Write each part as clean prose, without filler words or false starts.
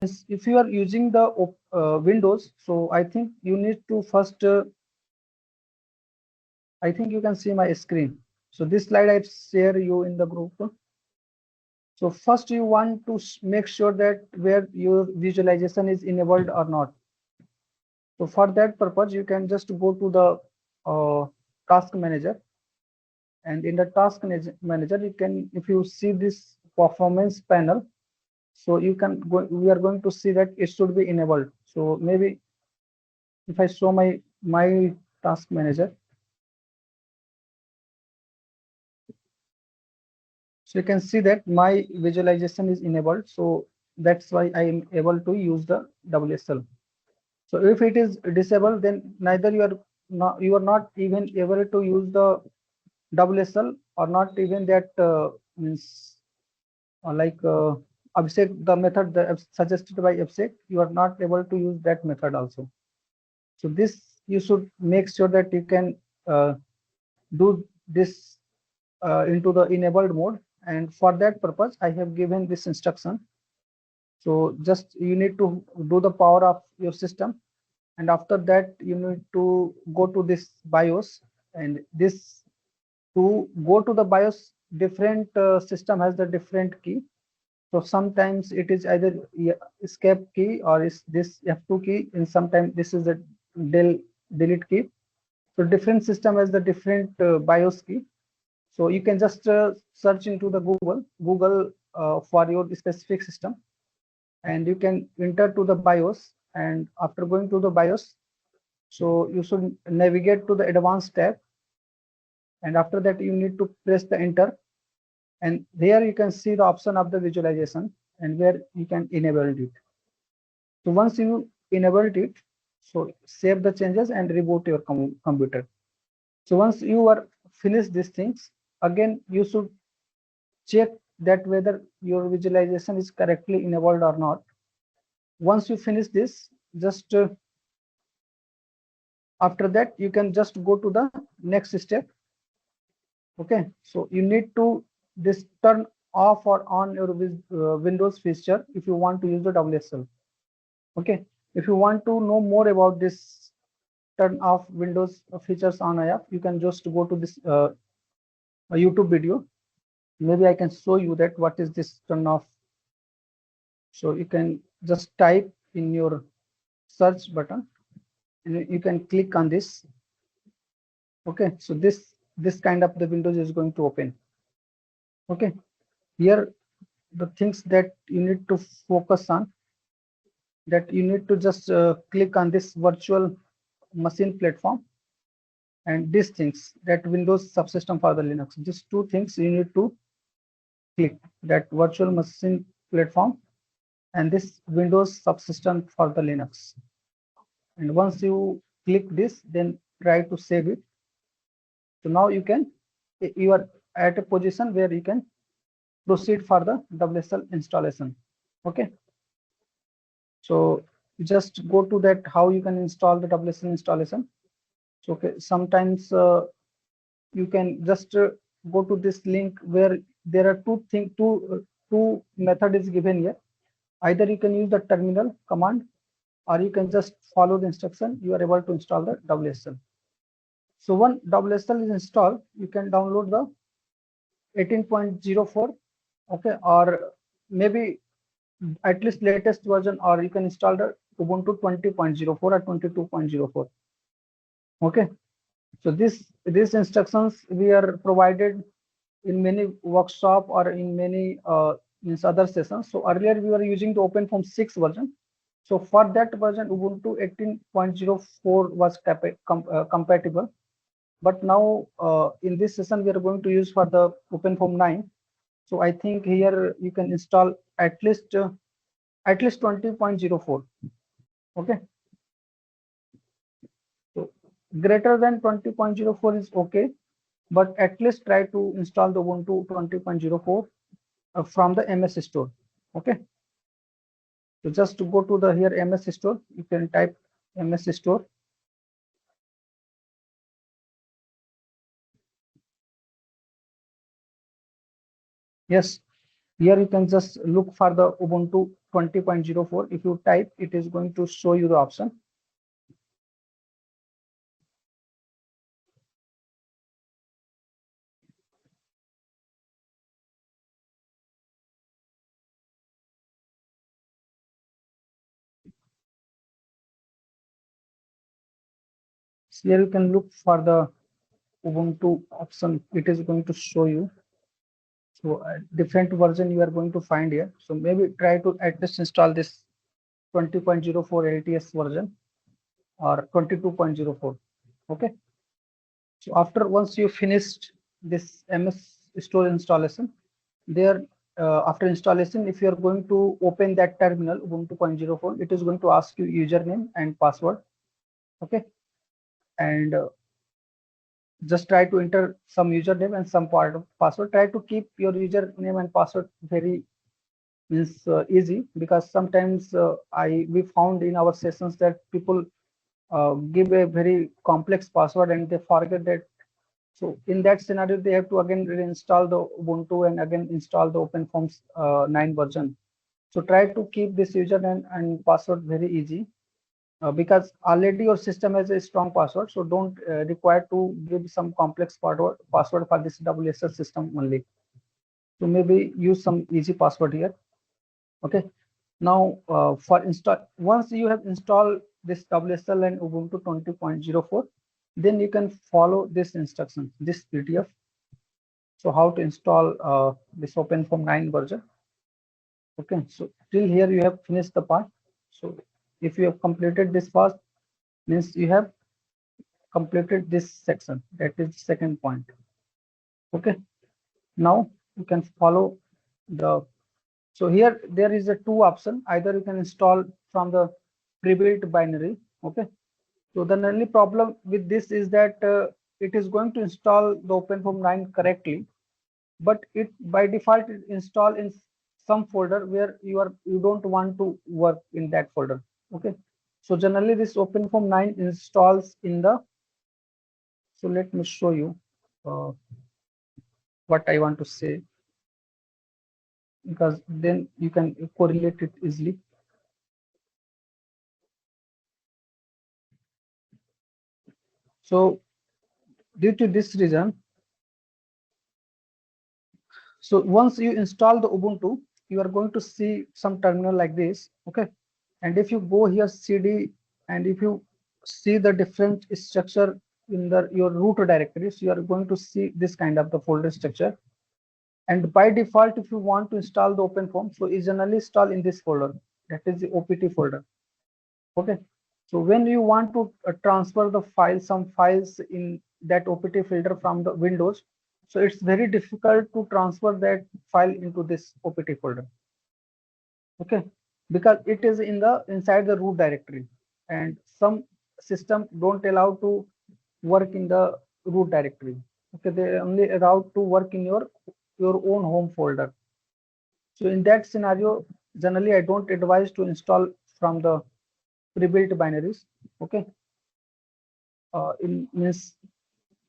if you are using the Windows, so I think you need to first, I think you can see my screen. So this slide I share you in the group. So first you want to make sure that where your visualization is enabled or not. So for that purpose, you can just go to the task manager, and in the task manager, you can, if you see this performance panel, so you can go, we are going to see that it should be enabled. So maybe if I show my task manager, so you can see that my visualization is enabled. So that's why I am able to use the WSL. So if it is disabled, then neither you are not even able to use the WSL, or not even that means like Abhishek, the method suggested by Abhishek, you are not able to use that method also. So this you should make sure that you can do this into the enabled mode, and for that purpose I have given this instruction. So just you need to do the power of your system, and after that you need to go to this BIOS, and this to go to the BIOS, different system has the different key. So sometimes it is either escape key or is this F2 key, and sometimes this is a delete key. So different system has the different BIOS key. So you can just search into the Google for your specific system, and you can enter to the BIOS. And after going to the BIOS, so you should navigate to the advanced tab, and after that you need to press the enter, and there you can see the option of the visualization and where you can enable it. So once you enabled it, so save the changes and reboot your computer. So once you are finished these things, again you should check that whether your visualization is correctly enabled or not. Once you finish this, just after that you can just go to the next step. Okay, so you need to this turn off or on your Windows feature if you want to use the WSL. Okay, if you want to know more about this turn off Windows features on IF, you can just go to this YouTube video. Maybe I can show you that what is this turn off. So you can just type in your search button, and you can click on this. Okay, so this kind of the Windows is going to open. Okay, here the things that you need to focus on, that you need to just click on this virtual machine platform, and these things, that Windows subsystem for the Linux, these two things you need to click, that virtual machine platform and this Windows subsystem for the Linux. And once you click this, then try to save it. So now you are at a position where you can proceed for the WSL installation. Okay, so just go to that how you can install the WSL installation. So okay, sometimes you can just go to this link where there are two method is given here. Either you can use the terminal command, or you can just follow the instruction. You are able to install the WSL. So when WSL is installed, you can download the 18.04, okay, or maybe at least latest version, or you can install the Ubuntu 20.04 or 22.04. Okay, so these instructions we are provided in many workshop or in many means other sessions. So earlier we were using the OpenFOAM 6 version. So for that version, Ubuntu 18.04 was compatible. But now in this session, we are going to use for the OpenFOAM 9. So I think here you can install at least 20.04. Okay. So greater than 20.04 is okay, but at least try to install the Ubuntu 20.04 from the MS store. Okay. So just to go to the here MS store, you can type MS store. Yes. Here you can just look for the Ubuntu 20.04. If you type, it is going to show you the option. So here you can look for the Ubuntu option. It is going to show you. So different version you are going to find here. So maybe try to at least install this 20.04 LTS version or 22.04. Okay. So after once you finished this MS store installation, there after installation, if you are going to open that terminal Ubuntu 0.04, it is going to ask you username and password. Okay. And just try to enter some username and some part of password. Try to keep your username and password very means easy, because sometimes we found in our sessions that people give a very complex password and they forget that. So in that scenario, they have to again reinstall the Ubuntu and again install the OpenFOAM 9 version. So try to keep this username and password very easy, because already your system has a strong password. So don't require to give some complex password for this WSL system only. So maybe use some easy password here. Okay. Now for install, once you have installed this WSL and Ubuntu 20.04, then you can follow this instruction, this PDF. So how to install this OpenFOAM 9 version. Okay, so till here you have finished the part. So if you have completed this part, means you have completed this section. That is the second point. Okay, now you can follow the. So here there is a two option. Either you can install from the pre-built binary. Okay, so the only problem with this is that it is going to install the OpenFOAM 9 correctly, but it by default it install in some folder where you don't want to work in that folder. Okay, so generally this OpenFOAM 9 installs in the. So let me show you uh, what I want to say, because then you can correlate it easily. So due to this reason, so once you install the Ubuntu, you are going to see some terminal like this. Okay, and if you go here cd, and if you see the different structure in the your root directories, you are going to see this kind of the folder structure. And by default, if you want to install the OpenFOAM, so it's generally installed in this folder, that is the OPT folder. Okay, so when you want to transfer the file, some files in that OPT folder from the Windows, so it's very difficult to transfer that file into this OPT folder. Okay, because it is in the inside the root directory, and some system don't allow to work in the root directory. Okay, they only allow to work in your own home folder. So in that scenario, generally I don't advise to install from the pre-built binaries. Okay, in means,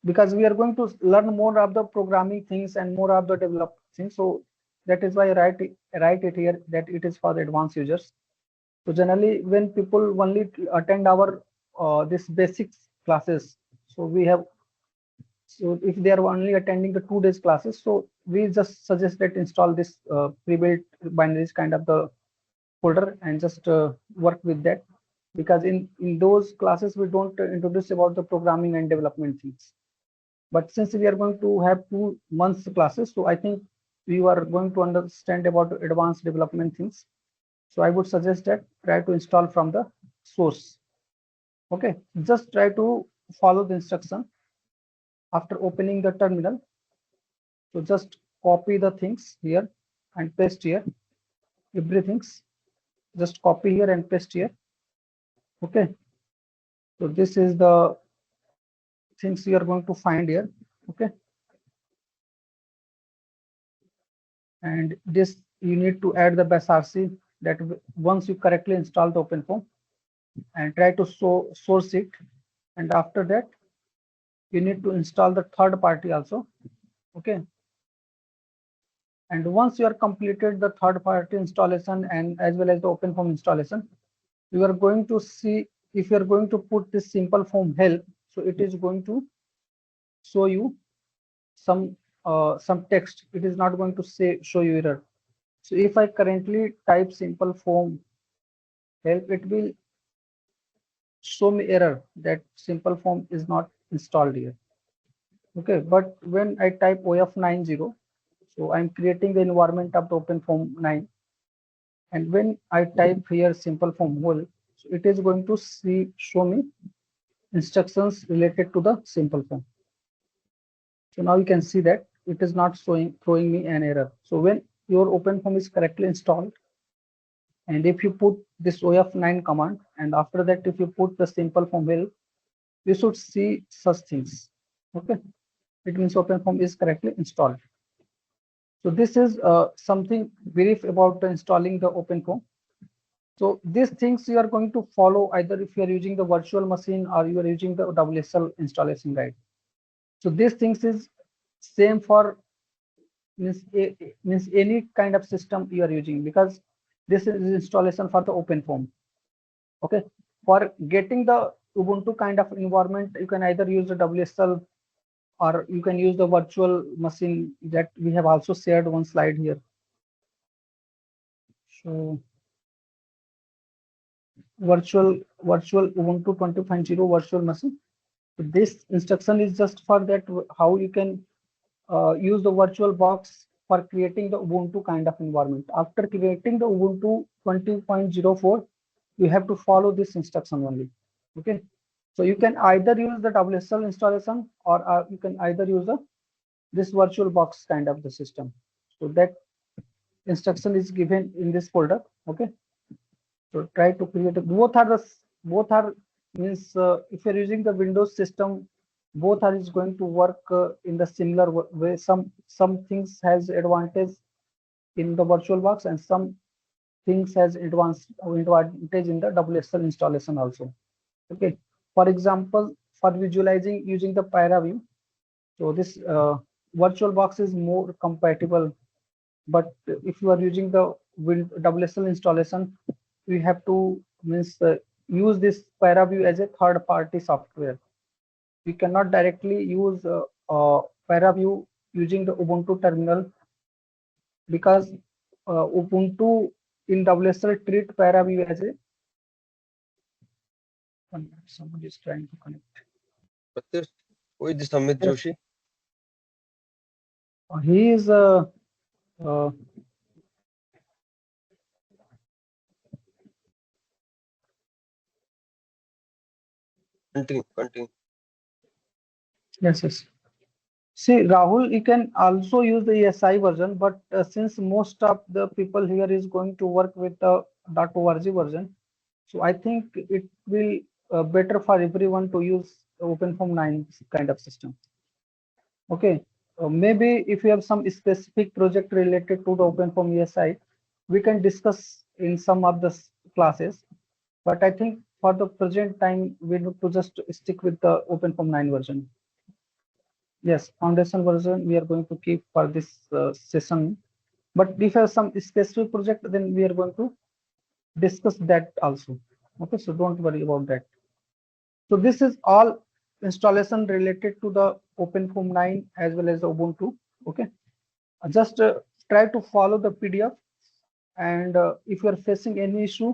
because we are going to learn more of the programming things and more of the develop things. So that is why I write it here that it is for the advanced users. So generally, when people only attend our this basics classes, so we have, so if they are only attending the 2 days classes, so we just suggest that install this pre-built binaries kind of the folder and just work with that, because in those classes we don't introduce about the programming and development things. But since we are going to have 2 months classes, so I think we are going to understand about advanced development things. So I would suggest that try to install from the source. Okay, just try to follow the instruction after opening the terminal. So just copy the things here and paste here. Everything just copy here and paste here. Okay, so this is the things you are going to find here. Okay, and this you need to add the BSRC, that once you correctly install the OpenFOAM, and try to source it, and after that you need to install the third party also. Okay, And once you are completed the third party installation and as well as the OpenFOAM installation, you are going to see if you are going to put this simple form help, so it is going to show you some text. It is not going to say show you error. So if I currently type simple form help, it will show me error that simple form is not installed here. Okay, but when I type OF90, so I'm creating the environment of the OpenFOAM 9, and when I type here simple form whole, so it is going to show me instructions related to the simple form. So now you can see that it is not throwing me an error. So when your OpenFOAM is correctly installed, and if you put this OF9 command, and after that if you put the simple form help, you should see such things. Okay, it means OpenFOAM is correctly installed. So this is something brief about installing the OpenFOAM. So these things you are going to follow either if you are using the virtual machine or you are using the WSL installation guide. So these things is same for means any kind of system you are using, because this is installation for the OpenFOAM. Okay, for getting the Ubuntu kind of environment, you can either use the WSL or you can use the virtual machine that we have also shared one slide here. So virtual Ubuntu 20.0 virtual machine. So this instruction is just for that how you can use the virtual box for creating the Ubuntu kind of environment. After creating the Ubuntu 20.04, you have to follow this instruction only. Okay, so you can either use the WSL installation or you can either use this virtual box kind of the system. So that instruction is given in this folder. Okay, so try to create both are means if you're using the Windows system, both are is going to work in the similar way. Some things has advantage in the virtual box and some things has advantage in the WSL installation also. Okay, for example, for visualizing using the PyraView, so this virtual box is more compatible. But if you are using the WSL installation, we have to means use this PyraView as a third party software. We cannot directly use PyraView using the Ubuntu terminal, because Ubuntu in WSL treat PyraView as a somebody is trying to connect. Pratyush, who is this Amit Yes. Joshi? He is uh, Continue. yes. See, Rahul, you can also use the ESI version, but since most of the people here is going to work with the .org version, so I think it will better for everyone to use OpenFOAM 9 kind of system. Okay, maybe if you have some specific project related to the OpenFOAM ESI, we can discuss in some of the classes. But I think for the present time, we need to just stick with the OpenFOAM 9 version. Yes, foundation version we are going to keep for this session. But if you have some specific project, then we are going to discuss that also. Okay, so don't worry about that. So this is all installation related to the OpenFOAM 9 as well as the Ubuntu. Okay, just try to follow the PDF, and if you are facing any issue,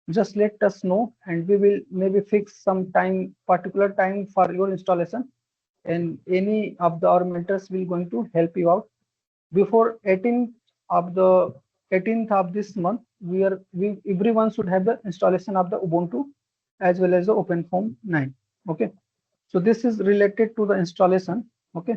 just let us know, and we will maybe fix some time, particular time for your installation, and any of our mentors will going to help you out before 18th of this month. We everyone should have the installation of the Ubuntu as well as the OpenFOAM 9. Okay, so this is related to the installation. Okay,